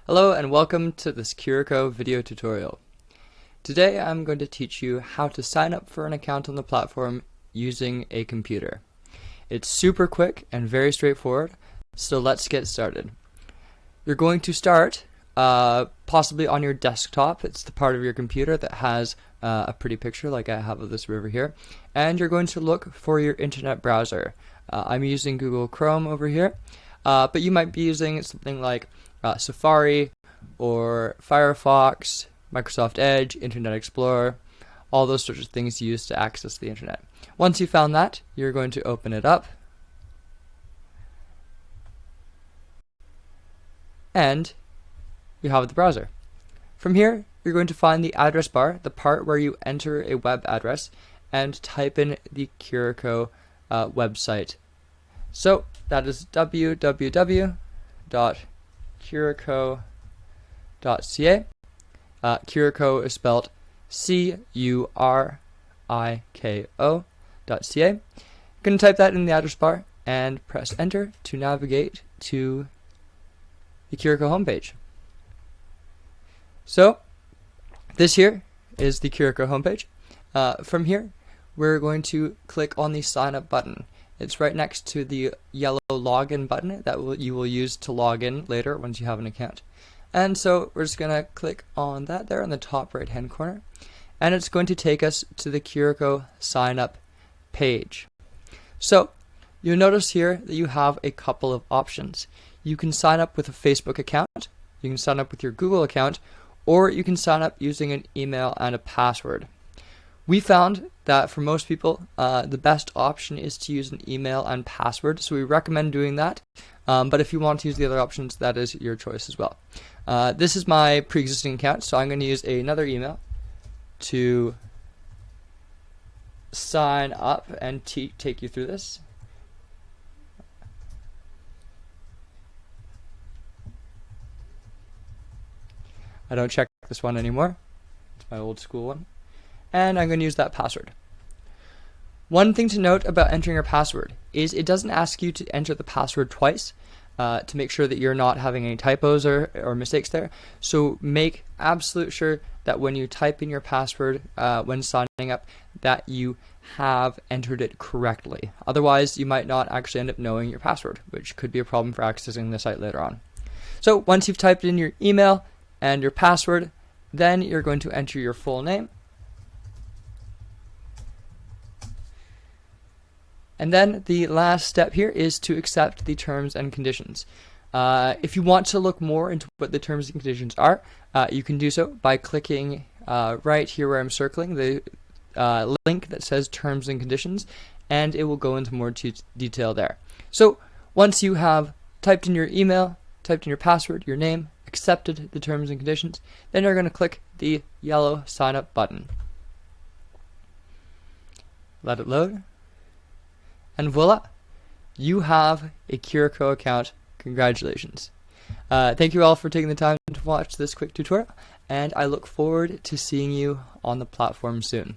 Hello and welcome to this Curiko video tutorial. Today I'm going to teach you how to sign up for an account on the platform using a computer. It's super quick and very straightforward, so let's get started. You're going to start possibly on your desktop. It's the part of your computer that has a pretty picture like I have of this river here, and you're going to look for your internet browser. I'm using Google Chrome over here, but you might be using something like Safari or Firefox, Microsoft Edge, Internet Explorer, all those sorts of things used to access the internet. Once you found that, you're going to open it up, and you have the browser. From here, you're going to find the address bar, the part where you enter a web address, and type in the Curiko website. So that is www.curiko.ca. Curiko is spelled Curiko.ca. You can type that in the address bar and press enter to navigate to the Curiko homepage. So this here is the Curiko homepage. From here, we're going to click on the sign up button. It's right next to the yellow login button that you will use to log in later once you have an account. And so we're just going to click on that there in the top right hand corner, and it's going to take us to the Curiko sign up page. So you'll notice here that you have a couple of options. You can sign up with a Facebook account, you can sign up with your Google account, or you can sign up using an email and a password. We found that for most people, the best option is to use an email and password, so we recommend doing that. But if you want to use the other options, that is your choice as well. This is my pre-existing account, so I'm going to use another email to sign up and take you through this. I don't check this one anymore. It's my old school one. And I'm going to use that password. One thing to note about entering your password is it doesn't ask you to enter the password twice to make sure that you're not having any typos or mistakes there. So make absolute sure that when you type in your password when signing up that you have entered it correctly. Otherwise, you might not actually end up knowing your password, which could be a problem for accessing the site later on. So once you've typed in your email and your password, then you're going to enter your full name. And then the last step here is to accept the terms and conditions. If you want to look more into what the terms and conditions are, you can do so by clicking right here where I'm circling the link that says terms and conditions, and it will go into more detail there. So once you have typed in your email, typed in your password, your name, accepted the terms and conditions, then you're going to click the yellow sign up button. Let it load. And voila, you have a Curiko account. Congratulations. Thank you all for taking the time to watch this quick tutorial, and I look forward to seeing you on the platform soon.